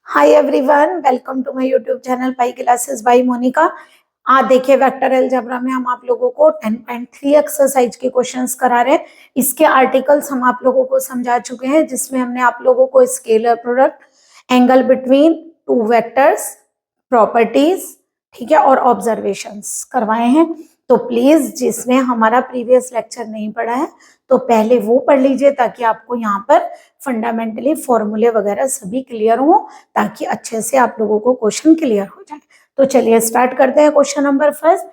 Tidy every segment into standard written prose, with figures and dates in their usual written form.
Hi everyone, welcome to my YouTube channel Pi Classes by Monica. आज देखिए vector algebra में हम आप लोगों को 10.3 एक्सरसाइज के क्वेश्चंस करा रहे हैं। इसके आर्टिकल्स हम आप लोगों को समझा चुके हैं, जिसमें हमने आप लोगों को scalar product, angle between two vectors, properties, ठीक है, और ऑब्जर्वेशंस करवाए हैं। तो प्लीज जिसने हमारा प्रीवियस लेक्चर नहीं पढ़ा है तो पहले वो पढ़ लीजिए, ताकि आपको यहाँ पर फंडामेंटली फॉर्मूले वगैरह सभी क्लियर हो, ताकि अच्छे से आप लोगों को क्वेश्चन क्लियर हो जाए। तो चलिए स्टार्ट करते हैं। क्वेश्चन नंबर फर्स्ट,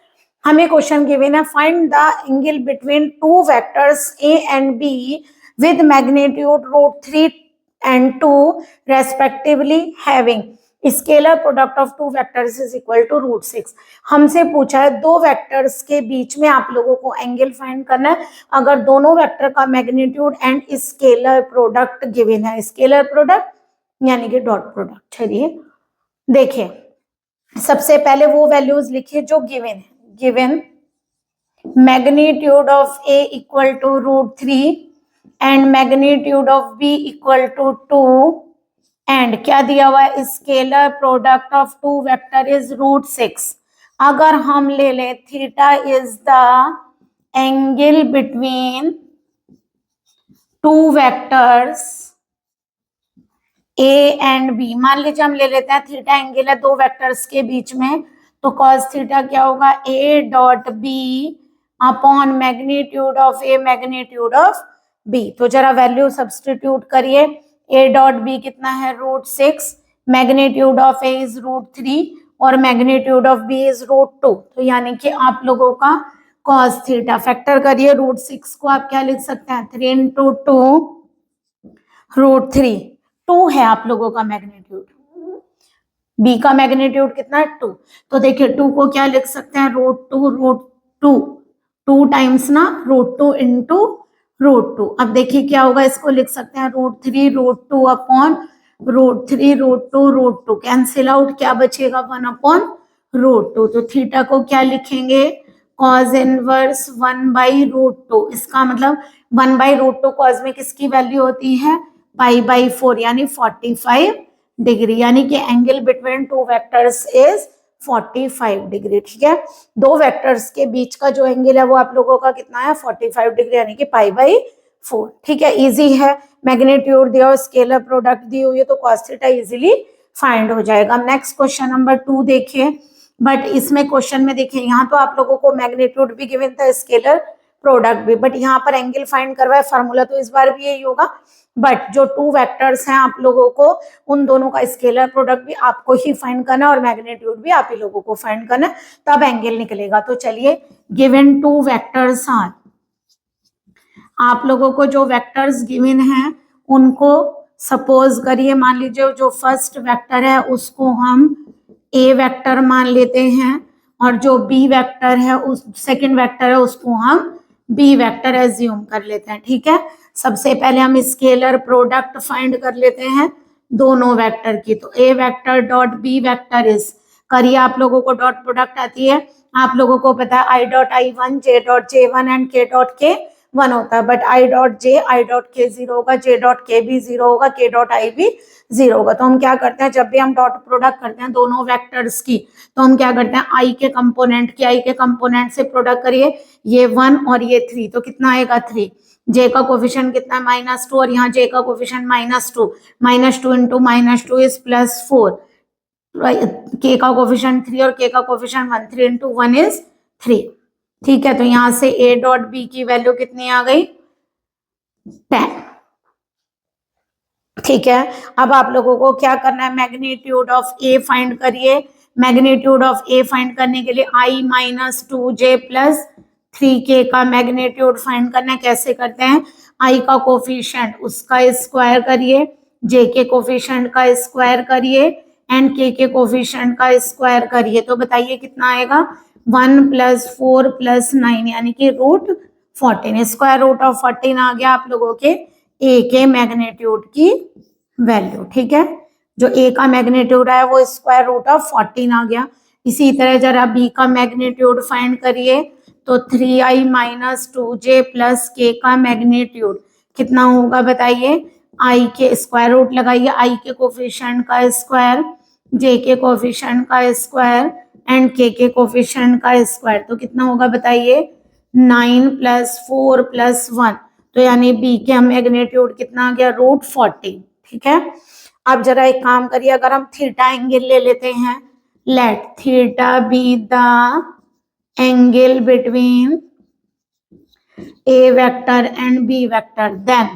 हमें क्वेश्चन गिवन है, find the angle between two vectors A and B with magnitude √3 and 2 respectively having scalar product of two vectors is equal to √6। हमसे पूछा है दो वेक्टर्स के बीच में आप लोगों को एंगल फाइंड करना है अगर दोनों वेक्टर का magnitude and scalar product given है। स्केलर प्रोडक्ट यानी कि डॉट प्रोडक्ट। चलिए देखिए, सबसे पहले वो वैल्यूज लिखिए जो गिवन है। Given magnitude of A equal to √3 and magnitude of B equal to 2 and क्या दिया हुआ है, scalar product of two vector is √6। अगर हम ले लें theta is the angle between two vectors A and B, मान लीजिए हम ले लेते हैं थीटा एंगल है दो वेक्टर्स के बीच में, तो cos थीटा क्या होगा, A dot B upon magnitude of A magnitude of B. तो जरा वैल्यू सब्स्टिट्यूट करिए। ए डॉट बी कितना है, √6, मैग्नीट्यूड ऑफ ए इज √3 और मैग्नीट्यूड ऑफ बी इज √2। तो यानी कि आप लोगों का cos थीटा फैक्टर करिए, √6 को आप क्या लिख सकते हैं, 3 into 2 √3, 2 है आप लोगों का मैग्नीट्यूड, बी का मैग्नीट्यूड कितना है 2। तो देखिए 2 को क्या लिख सकते हैं, √2 2 टाइम्स ना √2 into √2। अब देखिए क्या होगा, इसको लिख सकते हैं √3 √2 अपॉन √3 √2 कैंसिल आउट, क्या बचेगा 1 अपॉन √2। तो थीटा को क्या लिखेंगे, cos इनवर्स 1/√2। इसका मतलब 1/√2 cos में किसकी वैल्यू होती है, π/4 यानी 45 डिग्री, यानी कि angle between two vectors is 45 degree. ठीक है, दो वेक्टर्स के बीच का जो एंगल है वो आप लोगों का कितना है, 45 डिग्री यानी कि π/4। ठीक है, इजी है। मैग्नीट्यूड दिया और स्केलर प्रोडक्ट दी हुई है तो cos थीटा इजीली फाइंड हो जाएगा। नेक्स्ट क्वेश्चन नंबर 2 देखिए, बट इसमें क्वेश्चन में देखिए यहाँ तो आप लोगों को मैग्नीट्यूड भी गिवन था, स्केलर प्रोडक्ट भी, बट यहाँ पर एंगल फाइंड करवाए। फार्मूला तो इस बार भी यही होगा, बट जो टू वेक्टर्स हैं आप लोगों को उन दोनों का स्केलर प्रोडक्ट भी आपको ही फाइंड करना है और मैग्नीट्यूड भी आप ही लोगों को फाइंड करना है, तब एंगल निकलेगा। तो चलिए, गिवन टू वेक्टर्स आर, आप लोगों को जो वेक्टर्स गिवन हैं उनको सपोज करिए, मान लीजिए जो फर्स्ट वेक्टर है उसको हम ए वेक्टर मान लेते हैं और जो बी वेक्टर है उस सेकंड वेक्टर है उसको हम बी वेक्टर एज्यूम कर लेते हैं। ठीक है, सबसे पहले हम स्केलर प्रोडक्ट फाइंड कर लेते हैं दोनों वेक्टर की। तो A vector dot B vector is, करिए आप लोगों को डॉट प्रोडक्ट आती है, आप लोगों को पता है I dot I1 J dot J1 and के डॉट K1 होता है, बट आई डॉट K 0 होगा, जे डॉट K भी 0 होगा, के डॉट I भी 0 होगा। तो हम क्या करते हैं, जब भी हम डॉट प्रोडक्ट करते हैं दोनों वेक्टर्स की, तो हम क्या करते हैं, आई के कंपोनेंट से प्रोडक्ट करिए, ये 1 और ये 3, तो कितना आएगा 3। जे का कोफिशिएंट कितना है, -2, और यहाँ जे का कोफिशिएंट -2, -2 into -2 इज +4, के का कोफिशिएंट 3 और के का कोफिशिएंट 1, 3 into 1 इज 3। ठीक है, तो यहाँ से ए डॉट बी की वैल्यू कितनी आ गई, 10। ठीक है, अब आप लोगों को क्या करना है, मैग्नीट्यूड ऑफ ए फाइंड करिए। मैग्नीट्यूड ऑफ ए फाइंड करने के लिए I - 2j + 3k का मैग्नीट्यूड फाइंड करना है। कैसे करते हैं, आई का कोफिशिएंट उसका स्क्वायर करिए, जे के कोफिशिएंट का स्क्वायर करिए एंड के कोफिशिएंट का स्क्वायर करिए। तो बताइए कितना आएगा, 1 + 4 + 9 यानी कि √14, स्क्वायर रूट ऑफ 14 आ गया आप लोगों के ए के मैग्नीट्यूड की वैल्यू। ठीक है, जो ए का मैग्नीट्यूड है वो स्क्वायर रूट ऑफ 14 आ गया। इसी तरह जरा बी का मैग्नीट्यूड फाइंड करिए, तो 3i - 2j + k का मैग्नीट्यूड कितना होगा बताइए, आई के स्क्वायर रूट लगाइए, आई के कोफिशिएंट का स्क्वायर, जे के कोफिशिएंट का स्क्वायर एंड के कोफिशिएंट का स्क्वायर। तो कितना होगा बताइए, 9 + 4 + 1। तो यानी बी के मैग्नीट्यूड कितना आ गया, √40। ठीक है, अब जरा एक काम करिए, अगर हम थीटा एंगल ले लेते हैं, let theta be the angle between A vector and B vector, then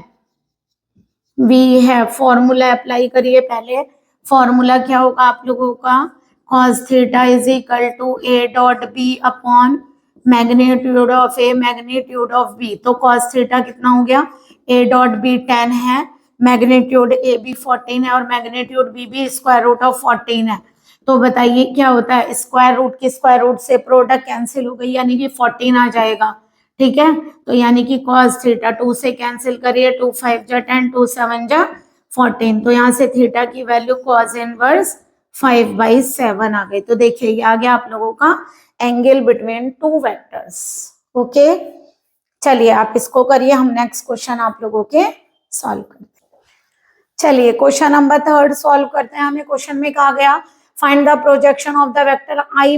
we है फॉर्मूला अप्लाई करिए। पहले फॉर्मूला क्या होगा आप लोगों का, cos theta is equal to a dot B upon magnitude of A magnitude of B. तो cos theta कितना हो गया, a डॉट बी 10 है, मैग्नीट्यूड ए बी 14 है और मैग्नीट्यूड बी भी स्क्वायर रूट ऑफ 14 है। तो बताइए क्या होता है, स्क्वायर रूट की स्क्वायर रूट से प्रोडक्ट कैंसिल हो गई, यानी कि 14 आ जाएगा। ठीक है, तो यानी कि cos थीटा 2 से कैंसिल करिए, 2 × 5 = 10, 2 × 7 = 14। तो यहाँ से थीटा की वैल्यू cos इनवर्स 5/7 आ गई। तो देखिए ये आ गया आप लोगों का angle between two vectors. Okay, चलिए आप इसको करिए, हम नेक्स्ट क्वेश्चन आप लोगों के सॉल्व करते हैं। चलिए क्वेश्चन नंबर 3 सॉल्व करते हैं। हमें क्वेश्चन में कहा गया find the projection of the vector i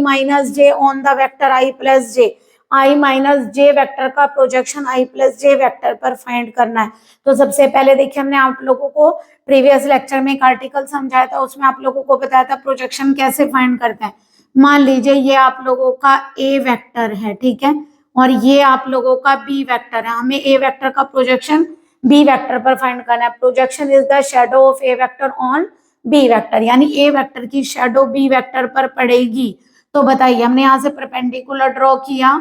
- j on the vector i + j। i - j vector का प्रोजेक्शन i + j वेक्टर पर फाइंड करना है। तो सबसे पहले देखिए, हमने आप लोगों को प्रीवियस लेक्चर में एक आर्टिकल समझाया था, उसमें आप लोगों को बताया था प्रोजेक्शन कैसे फाइंड करते हैं। मान लीजिए ये आप लोगों का a वेक्टर है, ठीक है, और ये आप लोगों का b वेक्टर है। हमें a वेक्टर का प्रोजेक्शन b वेक्टर पर फाइंड करना है। Projection is the shadow of a vector on b vector, यानी a वेक्टर की शैडो b वेक्टर पर पड़ेगी। तो बताइए, हमने यहाँ से परपेंडिकुलर ड्रॉ किया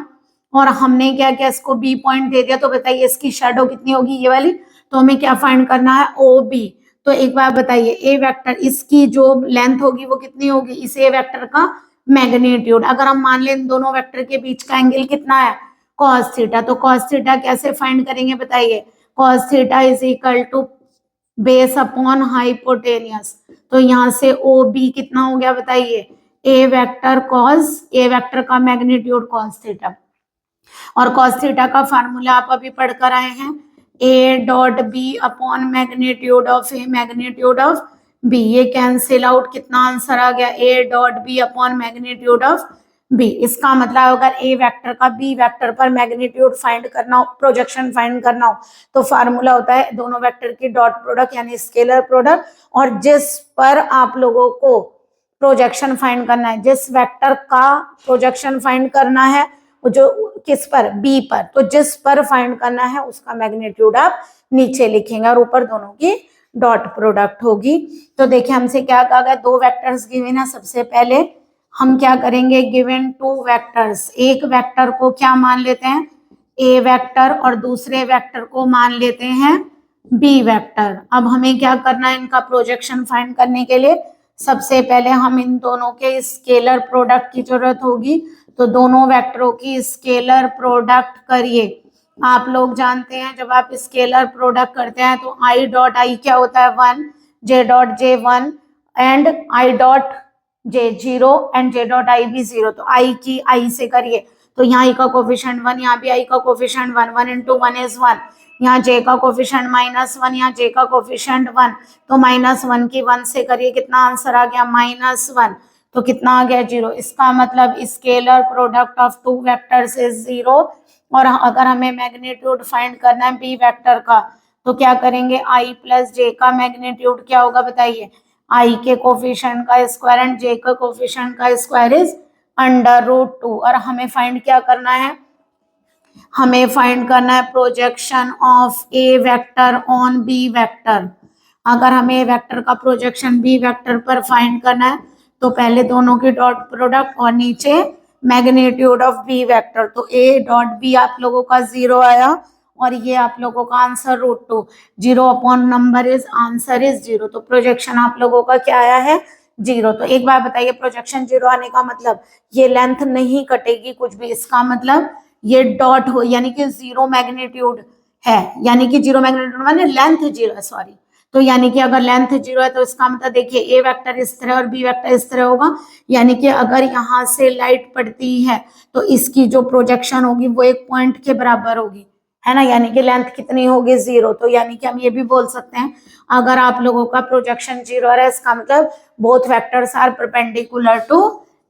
और हमने क्या किया, इसको b पॉइंट दे दिया। तो बताइए इसकी शैडो कितनी होगी, ये वाली। तो हमें क्या फाइंड करना है, OB। तो एक बार बताइए, ए वेक्टर इसकी जो लेंथ होगी वो कितनी होगी, इस ए वेक्टर का मैग्नीट्यूड। अगर हम मान लें इन दोनों वेक्टर के बीच का एंगल कितना है, cos थीटा। तो cos थीटा कैसे फाइंड करेंगे बताइए, cos theta is equal to base upon hypotenuse. तो यहाँ से OB कितना हो गया बताइए, ए वेक्टर का मैग्नीट्यूड cos थीटा। और cos थीटा का फार्मूला आप अभी पढ़ कर आए हैं, a dot B upon magnitude of A magnitude of B. ये कैंसिल आउट, कितना आंसर आ गया, a dot B upon magnitude of B. इसका मतलब अगर a वेक्टर का b वेक्टर पर मैग्नीट्यूड फाइंड करना हो, प्रोजेक्शन फाइंड करना हो, तो फार्मूला होता है दोनों वेक्टर की डॉट प्रोडक्ट यानी स्केलर प्रोडक्ट। और जिस पर आप लोगों को प्रोजेक्शन फाइंड करना है, जिस वेक्टर का प्रोजेक्शन फाइंड करना है, जो किस पर, बी पर, तो जिस पर फाइंड करना है उसका मैग्नीट्यूड आप नीचे लिखेंगे और ऊपर दोनों की डॉट प्रोडक्ट होगी। तो देखिए हमसे क्या कहा गया, दो वेक्टर्स गिवन है। सबसे पहले हम क्या करेंगे, गिवन टू वेक्टर्स, एक वेक्टर को क्या मान लेते हैं, ए वेक्टर, और दूसरे वेक्टर को मान लेते हैं बी वेक्टर। अब हमें क्या करना है, इनका प्रोजेक्शन फाइंड करने के लिए सबसे पहले हम इन दोनों के स्केलर प्रोडक्ट की जरूरत होगी। तो दोनों वेक्टरों की स्केलर प्रोडक्ट करिए। आप लोग जानते हैं जब आप स्केलर प्रोडक्ट करते हैं तो i डॉट आई क्या होता है 1, j dot J 1 and i dot J 0 and j dot I भी 0। तो i की i से करिए, तो यहाँ i का कोफिशिएंट 1, यहाँ भी i का कोफिशिएंट 1, 1 × 1 इज 1। यहाँ j का कोफिशिएंट -1, यहाँ j का कोफिशिएंट 1, तो -1 की 1 से करिए, कितना आंसर आ गया, -1। तो कितना आ गया, 0। इसका मतलब scalar product of two vectors is 0। और अगर हमें मैग्नीट्यूड फाइंड करना है बी वेक्टर का, तो क्या करेंगे, i + j का मैग्नीट्यूड क्या होगा बताइए, i के कोफिशिएंट का स्क्वायर एंड j का कोफिशिएंट का स्क्वायर इज √2। और हमें फाइंड क्या करना है, हमें फाइंड करना है projection of A vector on B vector. अगर हमें वेक्टर का प्रोजेक्शन बी वेक्टर पर फाइंड करना है तो पहले दोनों की डॉट प्रोडक्ट और नीचे मैग्नीट्यूड ऑफ बी वेक्टर। तो ए डॉट बी आप लोगों का 0 आया और ये आप लोगों का answer √2, 0 upon number is answer is 0। तो प्रोजेक्शन आप लोगों का क्या आया है, 0। तो एक बार बताइए, प्रोजेक्शन 0 आने का मतलब ये लेंथ नहीं कटेगी कुछ भी, इसका मतलब ये डॉट हो, यानी कि 0 मैग्नीट्यूड है, यानी कि 0 मैग्नीट्यूड माने लेंथ 0 है, सॉरी। तो यानी कि अगर लेंथ 0 है तो इसका मतलब देखिए ए वेक्टर इस तरह और बी वेक्टर इस तरह होगा। यानी कि अगर यहाँ से लाइट पड़ती है तो इसकी जो प्रोजेक्शन होगी वो एक पॉइंट के बराबर होगी, है ना, यानी कि लेंथ कितनी होगी 0। तो यानी कि हम ये भी बोल सकते हैं अगर आप लोगों का प्रोजेक्शन 0 आ रहा है इसका मतलब both vectors are perpendicular to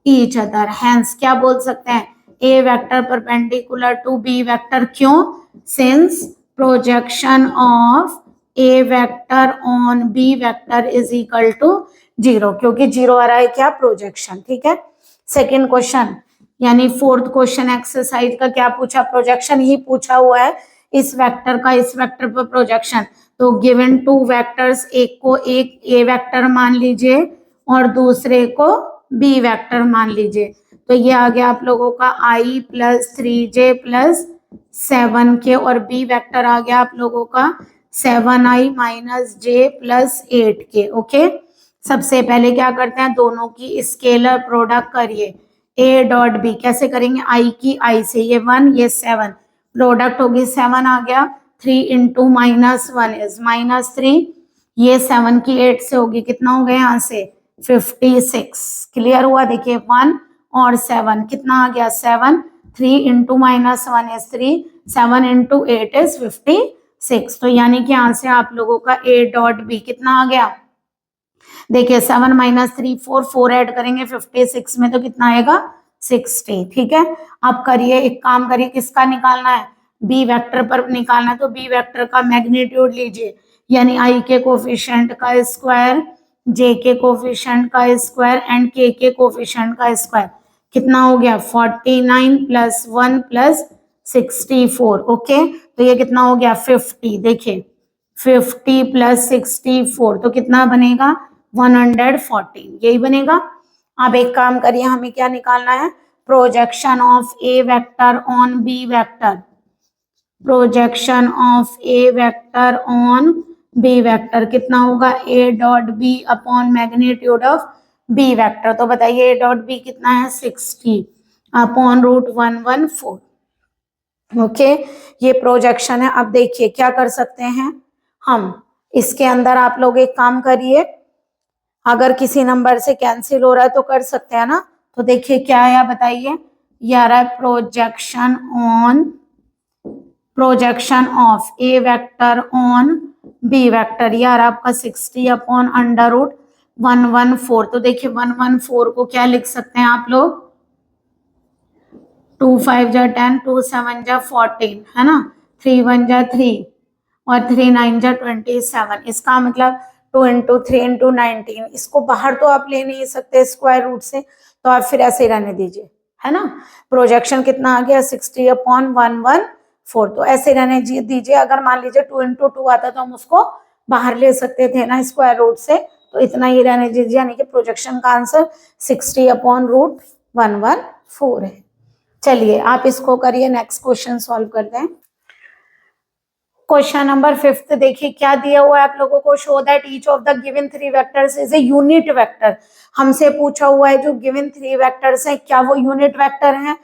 each other. Hence क्या बोल सकते हैं, A vector perpendicular to B vector. क्यों, since projection of A vector on B vector is equal to 0, क्योंकि 0 आ रहा है क्या, प्रोजेक्शन। ठीक है, सेकेंड क्वेश्चन यानी फोर्थ क्वेश्चन एक्सरसाइज का क्या पूछा, प्रोजेक्शन ही पूछा हुआ है इस वेक्टर का इस वेक्टर पर प्रोजेक्शन। तो गिवन टू वेक्टर्स, एक को एक ए वेक्टर मान लीजिए और दूसरे को बी वेक्टर मान लीजिए। तो ये आ गया आप लोगों का i plus 3j plus 7k और बी वेक्टर आ गया आप लोगों का 7i minus j plus 8k। Okay, सबसे पहले क्या करते हैं, दोनों की स्केलर प्रोडक्ट करिए, a डॉट बी कैसे करेंगे, i की i से, ये 1 ये 7, प्रोडक्ट होगी 7 आ गया, 3 इंटू माइनस 1 इज -3, ये 7 की 8 से होगी, कितना हो गया यहाँ से 56। क्लियर हुआ, देखिए 1 और 7 कितना आ गया 7, 3 into minus 1 is 3, 7 into 8 is 56। तो यानी कि यहाँ से आप लोगों का a डॉट बी कितना आ गया, देखिए 7 माइनस 3 4, 4 ऐड करेंगे 56 में तो कितना आएगा 60। ठीक है, अब करिए एक काम करिए, किसका निकालना है, बी वेक्टर पर निकालना है। तो बी वेक्टर का मैग्नीट्यूड लीजिए, यानी आई के कोफिशिएंट का स्क्वायर, जे के कोफिशिएंट का स्क्वायर एंड के कोफिशिएंट का स्क्वायर, कितना हो गया 49 प्लस 1 प्लस 64। ओके, तो ये कितना हो गया 50। देखिए 50 प्लस 64 तो कितना बनेगा 114, यही बनेगा। अब एक काम करिए, हमें क्या निकालना है, projection of A vector on B vector, projection of A vector on B vector कितना होगा, A dot B upon magnitude of B vector. तो बताइए ए डॉट बी कितना है 60 अपॉन रूट 114। ओके, ये प्रोजेक्शन है। अब देखिए क्या कर सकते हैं हम, इसके अंदर आप लोग एक काम करिए, अगर किसी नंबर से कैंसिल हो रहा है तो कर सकते हैं ना। तो देखिए क्या आया बताइए, ये आ रहा है projection of A vector on B vector, ये आ रहा है आपका 60 अपॉन अंडर रूट 114। तो देखिए 114 को क्या लिख सकते हैं आप लोग, 2 5 जा 10, 2 7 जा 14, है ना, 3 1 जा 3 और 3 9 जा 27। इसका मतलब 2 इंटू 3 इंटू 19, इसको बाहर तो आप ले नहीं सकते स्क्वायर रूट से, तो आप फिर ऐसे ही रहने दीजिए, है ना। प्रोजेक्शन कितना आ गया 60 अपॉन 114, तो ऐसे रहने दीजिए। अगर मान लीजिए 2 इंटू 2 आता तो हम उसको बाहर ले सकते थे ना स्क्वायर रूट से, तो इतना ही रहने दीजिए, यानी कि प्रोजेक्शन का आंसर 60 अपॉन रूट 114 है। चलिए आप इसको करिए, नेक्स्ट क्वेश्चन सॉल्व करते हैं। क्वेश्चन नंबर 5 देखिए क्या दिया हुआ है आप लोगों को, show that each of the given 3 vectors is a unit vector. हमसे पूछा हुआ है जो गिवन 3 वेक्टर्स हैं क्या वो यूनिट वेक्टर हैं,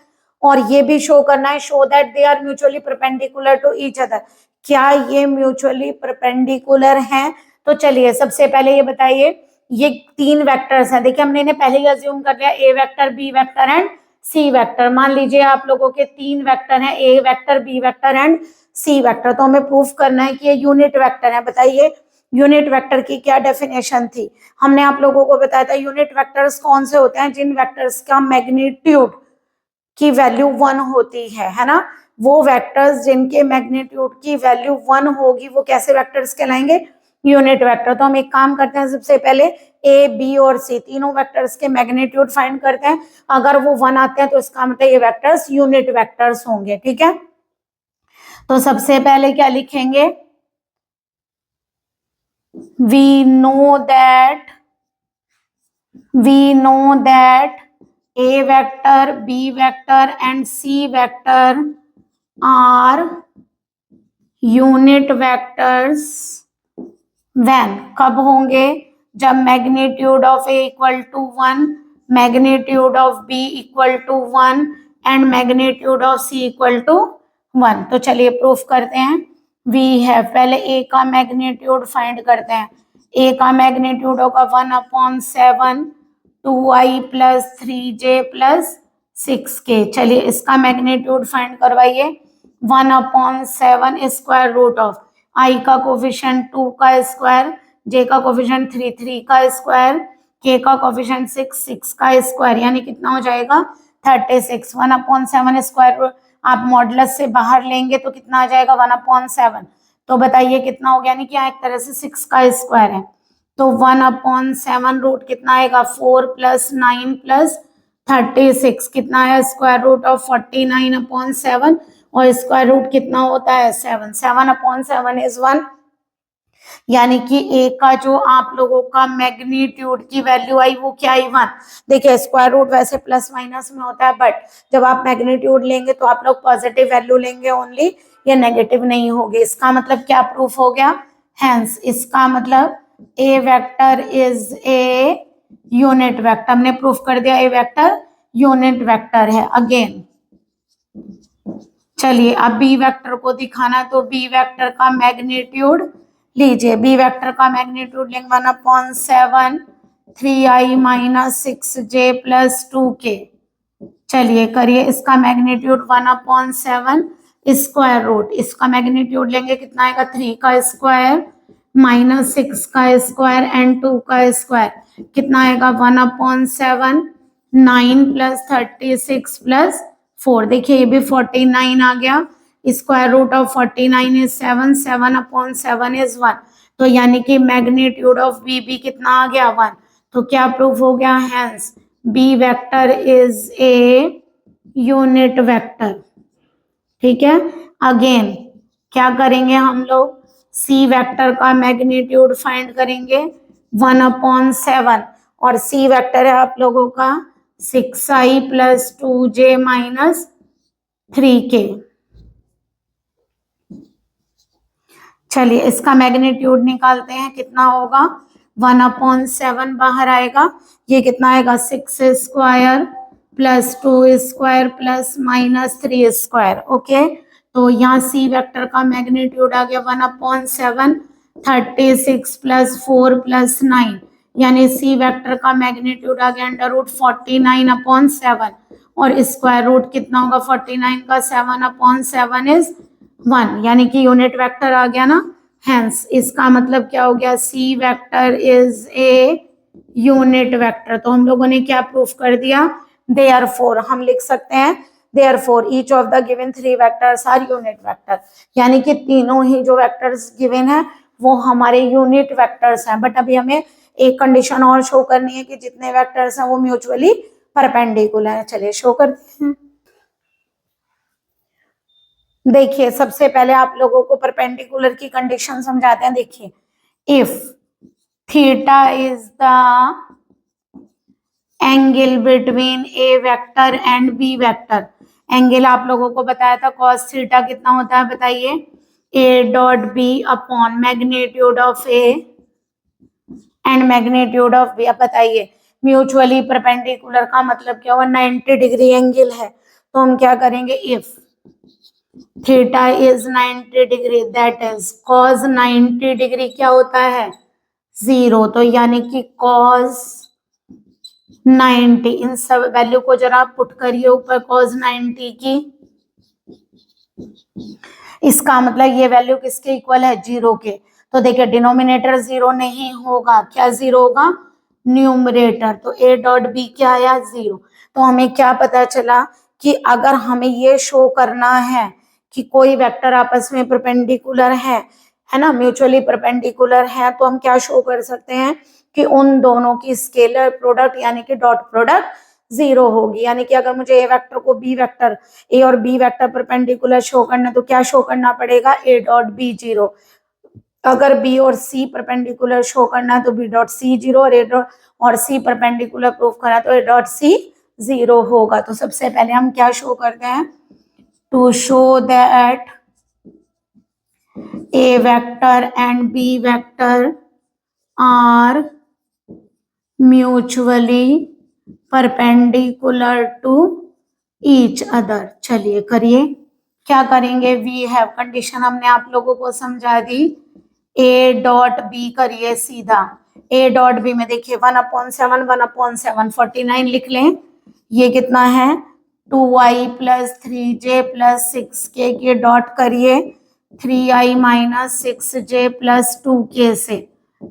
और ये भी शो करना है show that they are mutually perpendicular to each other, क्या ये म्यूचुअली परपेंडिकुलर हैं। तो चलिए सबसे पहले ये बताइए, ये 3 वेक्टर्स हैं, देखिए हमने इन्हें पहले ही अज्यूम कर लिया, A vector B vector and C vector. मान लीजिए आप लोगों के 3 वेक्टर हैं, A vector B vector and C vector, तो हमें प्रूफ करना है कि ये यूनिट वेक्टर है। बताइए यूनिट वेक्टर की क्या डेफिनेशन थी, हमने आप लोगों को बताया था यूनिट वेक्टर्स कौन से होते हैं, जिन वेक्टर्स का मैग्नीट्यूड की वैल्यू 1 होती है ना, वो वेक्टर्स जिनके मैग्नीट्यूड की वैल्यू 1 होगी वो कैसे वेक्टर्स कहलाएंगे, यूनिट वेक्टर। तो हम एक काम करते हैं, सबसे पहले ए बी और सी तीनों वेक्टर्स के मैग्नीट्यूड फाइंड करते हैं, अगर वो 1 आते हैं तो इसका मतलब ये वेक्टर्स यूनिट वेक्टर्स होंगे। ठीक है, तो सबसे पहले क्या लिखेंगे, we know that a vector, b vector and c vector are unit vectors when, कब होंगे, जब magnitude of A equal to 1, magnitude of B equal to 1 and magnitude of C equal to 1। तो चलिए प्रूफ करते हैं, we है पहले ए का मैग्नीट्यूड फाइंड करते हैं, ए का मैग्नीट्यूड होगा 1/7 2i plus 3j plus 6k। चलिए इसका मैग्नीट्यूड फाइंड करवाइए, 1/7 स्क्वायर रूट ऑफ आई का कोफिशिएंट 2 का स्क्वायर, जे का कोफिशिएंट 3 3 का स्क्वायर, के का कोफिशिएंट 6 6 का स्क्वायर, यानी कितना हो जाएगा 36। 1/7 स्क्वायर आप मॉडुलस से बाहर लेंगे तो कितना आ जाएगा 1/7। तो बताइए कितना हो गया, यानी कि यहाँ एक तरह से 6 का स्क्वायर है। तो 1/7 रूट कितना आएगा 4 + 9 + 36 कितना है स्क्वायर रूट ऑफ 49/7 और स्क्वायर रूट कितना होता है 7। 7/7 इज 1, यानी कि ए का जो आप लोगों का मैग्नीट्यूड की वैल्यू आई वो क्या आई 1। देखिए स्क्वायर रूट वैसे प्लस माइनस में होता है, बट जब आप मैग्नीट्यूड लेंगे तो आप लोग पॉजिटिव वैल्यू लेंगे ओनली, ये नेगेटिव नहीं होगी। इसका मतलब क्या प्रूफ हो गया, हेंस इसका मतलब A vector is a unit vector. हमने प्रूफ कर दिया ए वेक्टर यूनिट वेक्टर है। अगेन चलिए अब बी वेक्टर को दिखाना, तो बी वेक्टर का मैग्नीट्यूड लीजिए, बी वेक्टर का मैग्नीट्यूड लेंगे 1/7 3i - 6j + 2k। चलिए करिए, इसका मैग्नीट्यूड 1/7 स्क्वायर रूट, इसका मैग्नीट्यूड लेंगे कितना आएगा 3 का स्क्वायर - 6 का स्क्वायर एंड 2 का स्क्वायर, कितना आएगा 1/7 9 + 36 + 4। देखिए ये भी 49 आ गया, square root of 49 is 7, 7/7 is 1। तो यानी कि मैग्नीट्यूड ऑफ बी भी कितना आ गया 1। तो क्या प्रूफ हो गया, hence B vector is a unit vector. ठीक है, अगेन क्या करेंगे हम लोग, सी वेक्टर का मैग्नीट्यूड फाइंड करेंगे 1/7 और सी वेक्टर है आप लोगों का 6i + 2j - 3k। चलिए इसका मैग्नीट्यूड निकालते हैं, कितना होगा 1/7 बाहर आएगा, ये कितना आएगा 6 स्क्वायर + 2 स्क्वायर + -3 स्क्वायर। ओके, तो यहाँ सी वेक्टर का मैग्नीट्यूड आ गया 1/7 36 + 4 + 9, यानी सी वेक्टर का मैग्नीट्यूड आ गया √49/7 और स्क्वायर रूट कितना होगा 49 का 7/7 इज 1, यानी कि यूनिट वेक्टर आ गया ना। हेंस इसका मतलब क्या हो गया, C vector is a unit vector. तो हम लोगों ने क्या प्रूफ कर दिया, देयरफॉर हम लिख सकते हैं therefore each of the given 3 vectors are unit vector, यानी कि तीनों ही जो वेक्टर्स गिवन है वो हमारे यूनिट वेक्टर्स हैं। बट अभी हमें एक कंडीशन और शो करनी है कि जितने वेक्टर्स हैं वो म्यूचुअली परपेंडिकुलर है। चलिए शो करते हैं। देखिए सबसे पहले आप लोगों को परपेंडिकुलर की कंडीशन समझाते हैं। देखिए if theta is the angle between A vector and B vector, angle आप लोगों को बताया था cos थीटा कितना होता है बताइए, a.b upon magnitude of A and magnitude of B. अब बताइए म्यूचुअली परपेंडिकुलर का मतलब क्या हुआ, 90 डिग्री एंगल है, तो हम क्या करेंगे, if theta is 90 degree that is cos 90 degree क्या होता है 0, तो यानी कि cos 90, इन सब वैल्यू को जरा पुट करिए ऊपर cos 90 की, इसका मतलब ये वैल्यू किसके इक्वल है 0 के। तो देखिए डिनोमिनेटर 0 नहीं होगा, क्या 0 होगा न्यूमरेटर, तो a.b क्या आया 0। तो हमें क्या पता चला कि अगर हमें ये शो करना है कि कोई वेक्टर आपस में परपेंडिकुलर है ना, म्यूचुअली परपेंडिकुलर है, तो हम क्या शो कर सकते हैं कि उन दोनों की स्केलर प्रोडक्ट यानी कि डॉट प्रोडक्ट 0 होगी। यानी कि अगर मुझे ए वेक्टर को बी वेक्टर, ए और बी वेक्टर परपेंडिकुलर शो करना, तो क्या शो करना पड़ेगा a.b 0। अगर बी और सी परपेंडिकुलर शो करना है तो b.c 0 और a और सी परपेंडिकुलर प्रूफ करना तो a.c 0 होगा। तो सबसे पहले हम क्या शो करते हैं, to show that a vector and b vector are mutually perpendicular to each other। चलिए करिए, क्या करेंगे, वी हैव कंडीशन हमने आप लोगों को समझा दी, a.b करिए सीधा, a.b में देखिए 1/7 1/7 49 लिख लें, ये कितना है 2i plus 3j plus 6k के डॉट करिए 3i minus 6j plus 2k से।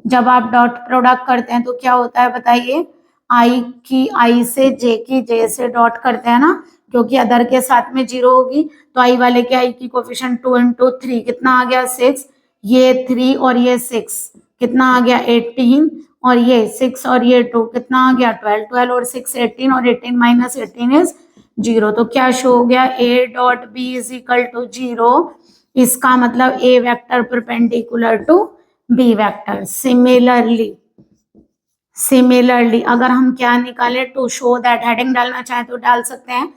जब आप डॉट प्रोडक्ट करते हैं तो क्या होता है बताइए, i की i से j की j से डॉट करते हैं ना, क्योंकि अदर के साथ में 0 होगी तो i वाले के i की कोफिशिएंट 2 इंटू 3 कितना आ गया 6, ये 3 और ये 6 कितना आ गया 18, और ये 6 और ये 2 कितना आ गया 12, 12 और 6 18, और 18 माइनस 18 इज 0। तो क्या शो हो गया, a dot B is equal to 0। इसका मतलब a vector perpendicular to b vector. Similarly अगर हम क्या निकाले, टू शो दैट, हेडिंग डालना चाहे तो डाल सकते हैं,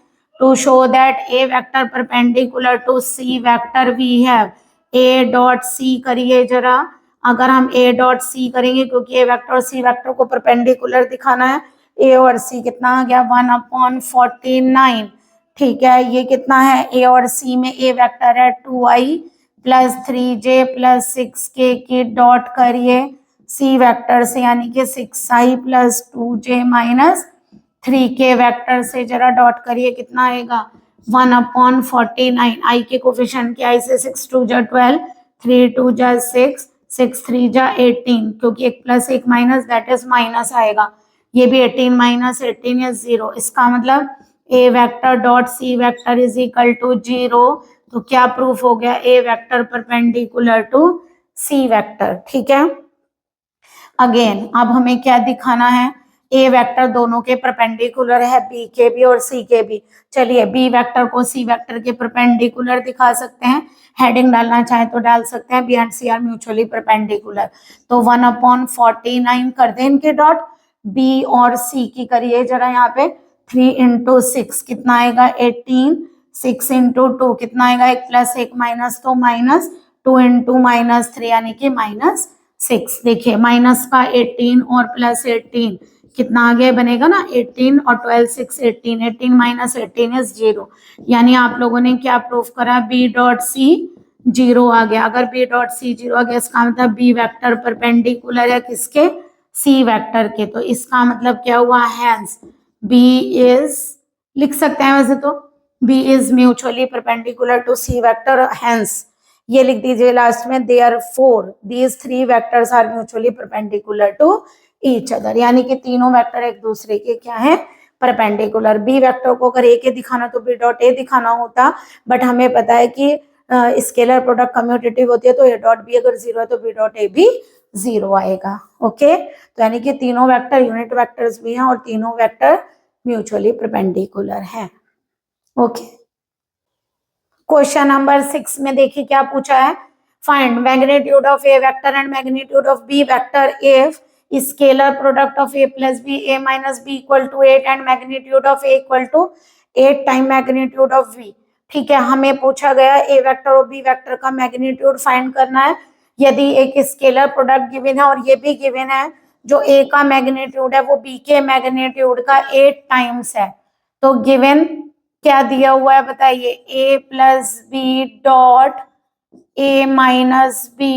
to show that a vector perpendicular to c vector we have a dot c करिए जरा। अगर हम a डॉट c करेंगे, क्योंकि a वेक्टर और c वेक्टर को परपेंडिकुलर दिखाना है, a और c कितना आ गया 1/49। ठीक है, ये कितना है, a और c में a वेक्टर है 2i plus 3j plus 6k की डॉट करिए c वेक्टर से, यानी कि 6i plus 2j minus 3k vector से जरा डॉट करिए, कितना आएगा 1/49। i के कोफिशिएंट के i से 6 2 जा 12, 3 2 जा 6, 6 3 जा 18, क्योंकि एक प्लस एक माइनस दैट इज माइनस आएगा। ये भी 18 माइनस 18 इज 0। इसका मतलब a vector dot c vector is equal to 0। तो क्या प्रूफ हो गया, a vector perpendicular to c vector. ठीक है, अगेन अब हमें क्या दिखाना है, ए वेक्टर दोनों के परपेंडिकुलर है, बी के भी और सी के भी। चलिए बी वेक्टर को सी वेक्टर के परपेंडिकुलर दिखा सकते हैं, हेडिंग डालना चाहे तो डाल सकते हैं, B and C are mutually perpendicular. तो 1/49 कर दें इनके डॉट, बी और सी की करिए जरा यहाँ पे 3 इंटू 6 कितना आएगा 18, 6 इंटू 2 कितना आएगा, एक प्लस एक माइनस तो माइनस, 2 इंटू माइनस 3 यानी कि माइनस 6। देखिए माइनस का 18 और प्लस 18 कितना आगे बनेगा ना 18 और 12 6 18, 18 माइनस 18 इज 0। यानी आप लोगों ने क्या प्रूफ करा, बी डॉट सी 0 आ गया। अगर बी डॉट सी 0 आ गया इसका मतलब बी वेक्टर परपेंडिकुलर है किसके, सी वेक्टर के। तो इसका मतलब क्या हुआ, हैंस बी इज, लिख सकते हैं वैसे तो, B is mutually perpendicular to C vector, hence ये लिख दीजिए लास्ट में, therefore these three vectors are mutually perpendicular to each other. यानी कि तीनों वेक्टर एक दूसरे के क्या है, परपेंडिकुलर। बी वेक्टर को अगर ए के दिखाना तो बी डॉट ए दिखाना होता, बट हमें पता है कि स्केलर प्रोडक्ट कम्यूटेटिव होती है, तो ए डॉट बी अगर 0 है तो बी डॉट ए भी 0 आएगा। ओके, तो यानी कि तीनों वेक्टर यूनिट वेक्टर्स भी हैं और तीनों वेक्टर म्यूचुअली परपेंडिकुलर हैं। ओके, क्वेश्चन नंबर 6 में देखिए क्या पूछा है, find magnitude of A vector and magnitude of B vector if scalar product of A plus B, A minus B equal to 8 and magnitude of A equal to 8 time magnitude of B. ठीक है, हमें पूछा गया A vector और B vector का magnitude find करना है। यदि एक स्केलर प्रोडक्ट गिवन है और ये भी गिवन है, जो ए का मैग्नीट्यूड है वो बी के मैग्नीट्यूड का 8 टाइम्स है, तो गिवन क्या दिया हुआ है बताइए, a plus B dot a minus B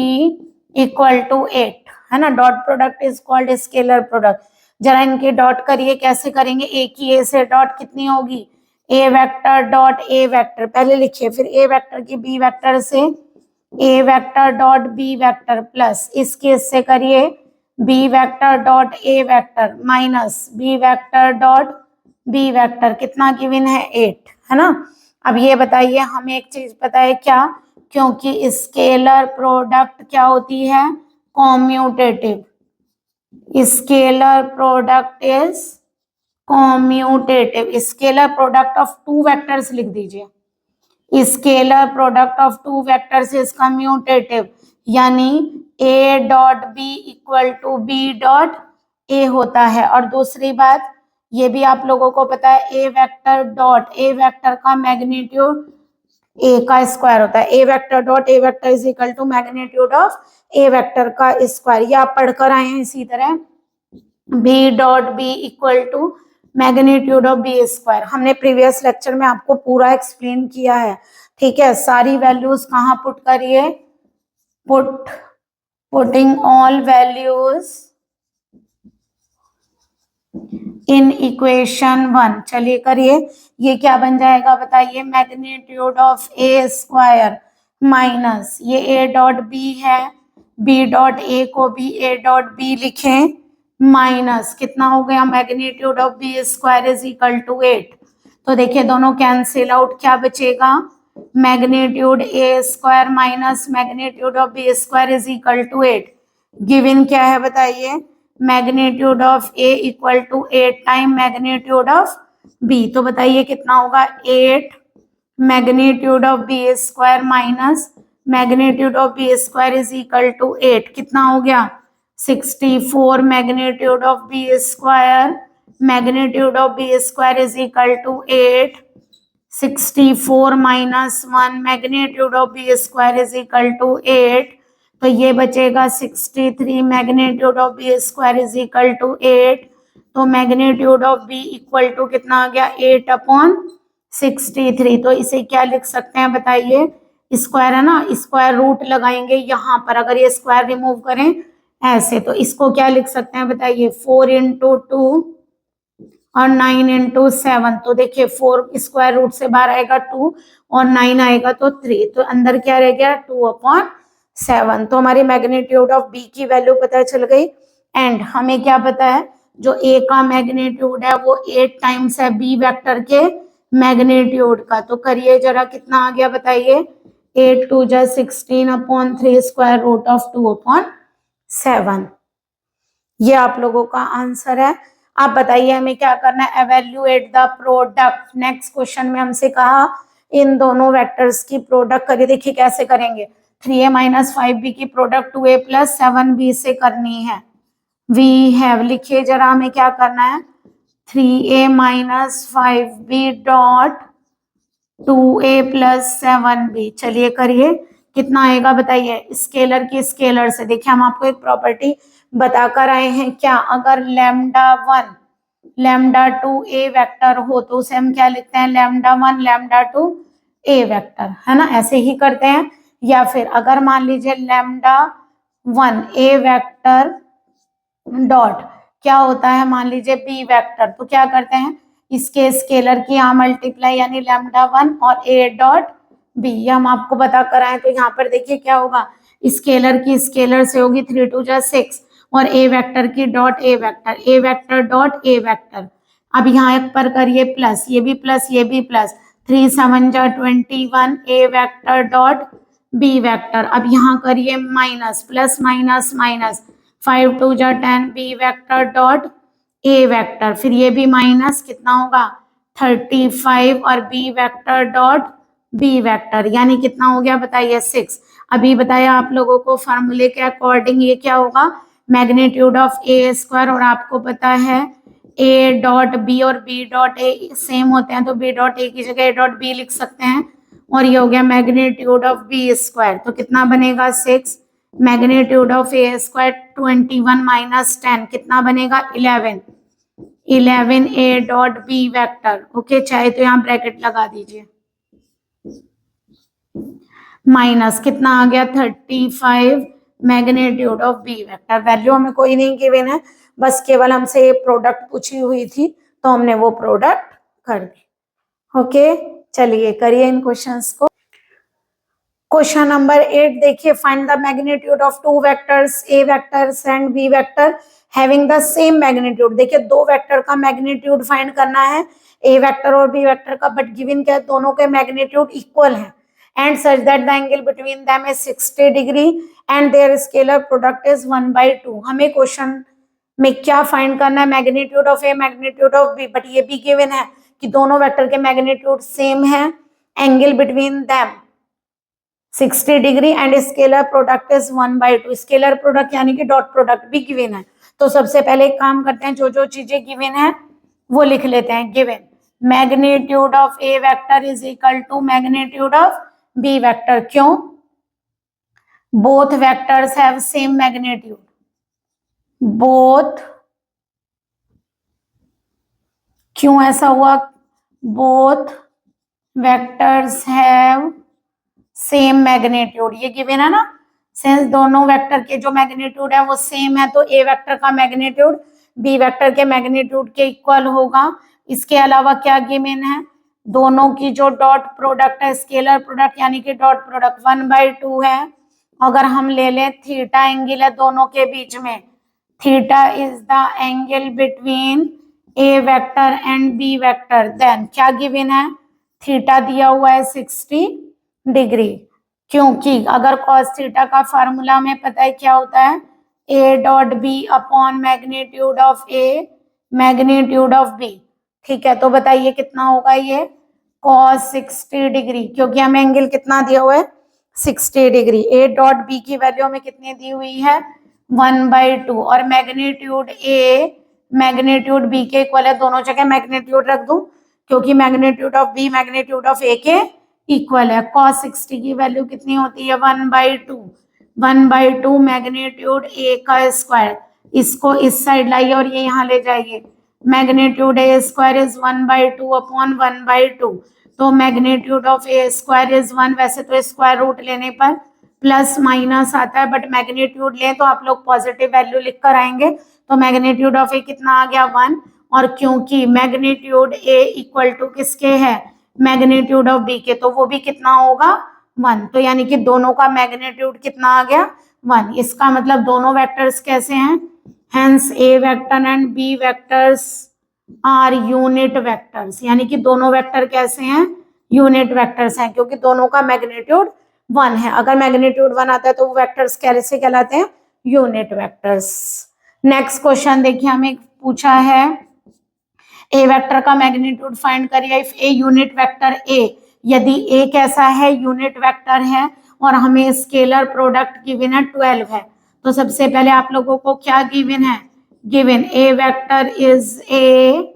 equal to 8 है ना। Dot product is called scalar product. जरा इनके डॉट करिए, कैसे करेंगे, a की a से डॉट कितनी होगी, a vector dot a vector पहले लिखिए, फिर a वेक्टर की b वेक्टर से a vector dot b vector plus इसके इससे करिए b vector dot a vector minus b vector dot B vector, कितना गिवन है 8 है ना। अब ये बताइए हमें एक चीज पता है क्या, क्योंकि स्केलर प्रोडक्ट क्या होती है, commutative. Scalar product is commutative. Scalar product of two vectors लिख दीजिए, scalar product of two vectors is commutative, यानी a dot B equal to B dot A होता है। और दूसरी बात ये भी आप लोगों को पता है, ए वेक्टर डॉट ए वेक्टर का मैग्नीट्यूड ए का स्क्वायर होता है। ए vector dot A vector is equal to magnitude of A vector का स्क्वायर। ये आप पढ़कर आए हैं इसी तरह, B dot B equal to magnitude of B square. हमने प्रीवियस लेक्चर में आपको पूरा एक्सप्लेन किया है। ठीक है, सारी वैल्यूज कहाँ पुट करिए, putting all values in equation 1। चलिए करिए, ये क्या बन जाएगा बताइए, magnitude of A square minus ये ए डॉट बी है, बी डॉट ए को भी ए डॉट बी लिखें, माइनस कितना हो गया, magnitude of B square is equal to 8। तो देखिए दोनों कैंसिल आउट, क्या बचेगा, magnitude A square minus magnitude of B square is equal to 8। Given क्या है बताइए, magnitude of A equal to 8 time magnitude of B. तो बताइए कितना होगा, 8 magnitude of B square minus magnitude of B square is equal to 8, कितना हो गया, 64 magnitude of B square, magnitude of B square is equal to 8, 64 minus 1 magnitude of B square is equal to 8। तो ये बचेगा 63 magnitude of B square is equal to 8। तो magnitude of B equal to कितना आ गया, 8 upon 63। तो इसे क्या लिख सकते हैं बताइए, स्क्वायर है ना, स्क्वायर रूट लगाएंगे यहाँ पर, अगर ये स्क्वायर रिमूव करें ऐसे, तो इसको क्या लिख सकते हैं बताइए, 4 इंटू 2 और 9 इंटू 7। तो देखिए 4 स्क्वायर रूट से बाहर आएगा 2 और 9 आएगा तो 3, तो अंदर क्या रह गया, 2 अपॉन 7। तो हमारी मैग्नीट्यूड ऑफ बी की वैल्यू पता चल गई। एंड हमें क्या पता है, जो ए का मैग्नीट्यूड है वो 8 टाइम्स है बी वेक्टर के मैग्नीट्यूड का। तो करिए जरा, कितना आ गया बताइए, 8 2 जा 16 upon 3 square root of 2 upon 7। ये आप लोगों का आंसर है। आप बताइए हमें क्या करना है, evaluate the product. Next question में हमसे कहा इन दोनों वेक्टर्स की प्रोडक्ट करिए। देखिए कैसे करेंगे, 3a माइनस 5b की प्रोडक्ट 2a प्लस 7b से करनी है। वी हैव, लिखिए जरा हमें क्या करना है, 3a minus 5b dot 2a plus 7b। चलिए करिए, कितना आएगा बताइए, स्केलर की स्केलर से। देखिए हम आपको एक प्रॉपर्टी बताकर आए हैं, क्या, अगर लैम्डा 1 लैम्डा 2 ए वेक्टर हो तो उसे हम क्या लिखते हैं, लैम्डा 1 लैम्डा 2 ए वेक्टर, है ना, ऐसे ही करते हैं। या फिर अगर मान लीजिए लैम्डा 1 ए वेक्टर डॉट क्या होता है, मान लीजिए बी वेक्टर, तो क्या करते हैं, इसके स्केलर की यहाँ मल्टीप्लाई, यानी लैम्डा 1 और ए डॉट बी, हम आपको बता कर आए। तो यहाँ पर देखिए क्या होगा, स्केलर की स्केलर से होगी 3 2 जा 6 और ए वेक्टर की dot A vector, A vector dot A vector. अब यहाँ एक पर करिए प्लस, ये भी प्लस ये भी प्लस, 3 7 जा 21 ए वेक्टर डॉट बी वेक्टर। अब यहाँ करिए माइनस, प्लस माइनस माइनस, 5 2 जा 10 B vector dot A vector, फिर ये भी माइनस, कितना होगा 35 और B vector dot B vector, यानी कितना हो गया बताइए 6। अभी बताया आप लोगों को फॉर्मूले के अकॉर्डिंग ये क्या होगा, मैग्नीट्यूड ऑफ ए स्क्वायर, और आपको पता है ए डॉट बी और बी डॉट ए सेम होते हैं, तो बी डॉट ए की जगह ए डॉट बी लिख सकते हैं। और ये हो गया मैग्नीट्यूड ऑफ बी स्क्वायर, तो कितना बनेगा 6, magnitude of A square 21 minus 10 कितना बनेगा 11, 11 A dot B vector. Okay, चाहे तो यहाँ ब्रैकेट लगा दीजिए, माइनस कितना आ गया 35 magnitude of B vector. Value हमें कोई नहीं गिवन है, बस केवल हमसे प्रोडक्ट पूछी हुई थी तो हमने वो प्रोडक्ट कर दी। ओके, चलिए करिए इन क्वेश्चंस को। क्वेश्चन नंबर 8 देखिए, find the magnitude of two vectors A vectors and B vector having the same magnitude. देखिए दो वेक्टर का मैग्नीट्यूड फाइंड करना है, ए वेक्टर और बी वेक्टर का, बट गिवन क्या है, दोनों के मैग्नीट्यूड इक्वल है, and such that the angle between them is 60 degree and their scalar product is 1/2। हमें क्वेश्चन में क्या फाइंड करना है, magnitude of A magnitude of B, but ये भी गिवन है कि दोनों वेक्टर के मैग्नीट्यूड सेम है, angle between them 60 degree and scalar product is 1/2। Scalar product यानी कि डॉट प्रोडक्ट भी गिवन है। तो सबसे पहले एक काम करते हैं, जो जो चीजें गिवन है वो लिख लेते हैं। Given magnitude of A vector is equal to magnitude of B vector. क्यों, both vectors have same magnitude, both, क्यों ऐसा हुआ, both vectors have same magnitude, ये गिवन है ना, सिंस दोनों वेक्टर के जो मैग्नीट्यूड है वो सेम है तो ए वेक्टर का मैग्नीट्यूड बी वेक्टर के मैग्नीट्यूड के इक्वल होगा। इसके अलावा क्या गिवन है, दोनों की जो डॉट प्रोडक्ट है, स्केलर प्रोडक्ट यानी कि डॉट प्रोडक्ट 1/2 है। अगर हम ले लें थीटा एंगल है दोनों के बीच में, theta is the angle between A vector and B vector, then क्या गिवन है, थीटा दिया हुआ है 60 डिग्री। क्योंकि अगर cos थीटा का फार्मूला में पता है क्या होता है, a dot B upon magnitude of A magnitude of B. ठीक है, तो बताइए कितना होगा ये, cos 60 डिग्री, क्योंकि हमें एंगल कितना दिया हुआ है 60 डिग्री। a डॉट बी की वैल्यू में कितनी दी हुई है 1/2 और मैग्नीट्यूड a मैग्नीट्यूड b के इक्वल है, दोनों जगह मैग्नीट्यूड रख दूं क्योंकि magnitude of b magnitude of a के इक्वल है। cos 60 की वैल्यू कितनी होती है 1/2 मैग्नीट्यूड a का स्क्वायर, इसको इस साइड लाइए और ये यहाँ ले जाइए, magnitude a square is 1/2 upon 1/2, तो magnitude of a square is 1। वैसे तो स्क्वायर रूट लेने पर प्लस माइनस आता है, बट मैग्नीट्यूड लें तो आप लोग पॉजिटिव वैल्यू लिख कर आएंगे, तो मैग्नीट्यूड ऑफ a कितना आ गया 1। और क्योंकि मैग्नीट्यूड a इक्वल टू किसके है, मैग्नीट्यूड ऑफ b के, तो वो भी कितना होगा 1, तो यानी कि दोनों का मैग्नीट्यूड कितना आ गया 1। इसका मतलब दोनों वेक्टर्स कैसे हैं, hence a vector and b vectors are unit vectors, यानी कि दोनों वेक्टर कैसे हैं, यूनिट वेक्टर्स हैं, क्योंकि दोनों का मैग्नीट्यूड 1 है। अगर मैग्नीट्यूड 1 आता है तो वो वेक्टर्स कैसे कहलाते हैं, यूनिट वेक्टर्स। नेक्स्ट क्वेश्चन देखिए, हमें पूछा है ए वेक्टर का मैग्नीट्यूड फाइंड करिए if A unit vector A, यदि ए कैसा है, यूनिट वेक्टर है और हमें स्केलर प्रोडक्ट गिवन है 12 है। तो सबसे पहले आप लोगों को क्या गिवन है, given A vector is a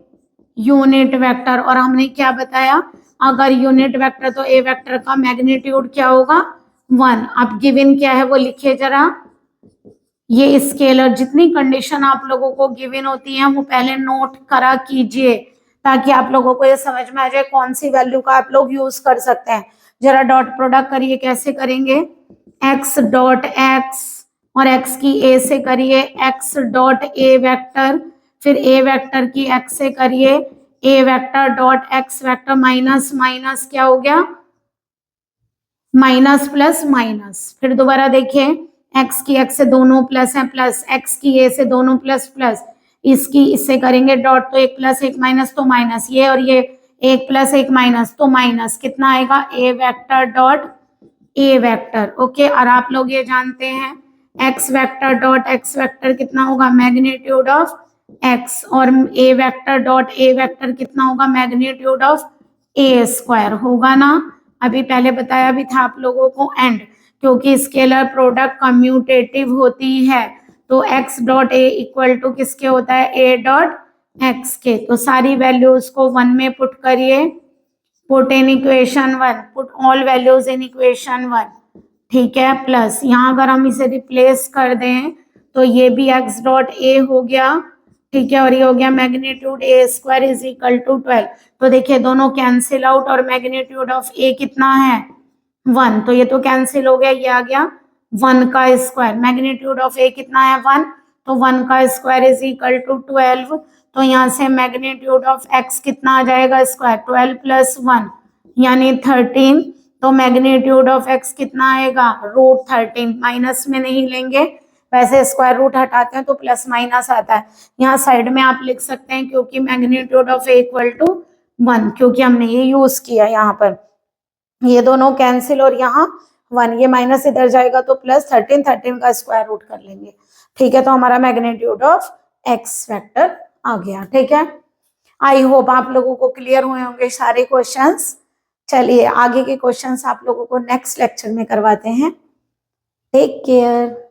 unit vector, और हमने क्या बताया, अगर यूनिट वेक्टर तो ए वेक्टर का मैग्नीट्यूड क्या होगा 1। अब गिवन क्या है वो लिखिए जरा, ये स्केलर, जितनी कंडीशन आप लोगों को गिवन होती है वो पहले नोट करा कीजिए ताकि आप लोगों को ये समझ में आ जाए कौन सी वैल्यू का आप लोग यूज कर सकते हैं। जरा डॉट प्रोडक्ट करिए, कैसे करेंगे, x डॉट x और x की a से करिए x डॉट a वेक्टर, फिर a वेक्टर की x से करिए a vector dot x vector, minus minus क्या हो गया माइनस प्लस माइनस, फिर दोबारा देखिए x की x से दोनों प्लस है प्लस, x की a से दोनों प्लस प्लस, इसकी इससे करेंगे डॉट तो एक प्लस एक माइनस तो माइनस, ये और ये एक प्लस एक माइनस तो माइनस, कितना आएगा a vector dot a vector. Okay, और आप लोग ये जानते हैं x vector dot x vector कितना होगा मैग्नीट्यूड ऑफ x, और a vector dot a vector कितना होगा मैग्नीट्यूड ऑफ a स्क्वायर होगा ना। अभी पहले बताया भी था आप लोगों को, एंड क्योंकि स्केलर प्रोडक्ट कम्यूटेटिव होती है तो x dot a equal to किसके होता है a डॉट x के, तो सारी वैल्यूज को 1 में पुट करिए, put in equation 1, put all values in equation 1, ठीक है, प्लस यहाँ अगर हम इसे रिप्लेस कर दें तो ये भी x डॉट a हो गया, ठीक है, और ये हो गया magnitude a square is equal to 12। तो देखिए दोनों कैंसिल आउट और मैग्नीट्यूड ऑफ a कितना है 1, तो ये तो कैंसिल हो गया, ये आ गया 1 का स्क्वायर, मैग्नीट्यूड ऑफ a कितना है 1, तो 1 का स्क्वायर इज इक्वल टू 12, तो यहाँ से मैग्नीट्यूड ऑफ x कितना आ जाएगा स्क्वायर 12 प्लस 1 यानी 13, तो मैग्नीट्यूड ऑफ x कितना आएगा √13, माइनस में नहीं लेंगे, वैसे स्क्वायर रूट हटाते हैं तो प्लस माइनस आता है, यहाँ साइड में आप लिख सकते हैं क्योंकि magnitude of a equal to 1, क्योंकि हमने ये यूज किया यहाँ पर, ये दोनों कैंसिल और यहाँ 1, ये माइनस इधर जाएगा तो प्लस 13 का स्क्वायर रूट कर लेंगे, ठीक है, तो हमारा मैग्नीट्यूड ऑफ x वेक्टर आ गया। ठीक है, आई होप आप लोगों को क्लियर हुए होंगे सारे क्वेश्चंस। चलिए आगे के क्वेश्चंस आप लोगों को नेक्स्ट लेक्चर में करवाते हैं। Take care.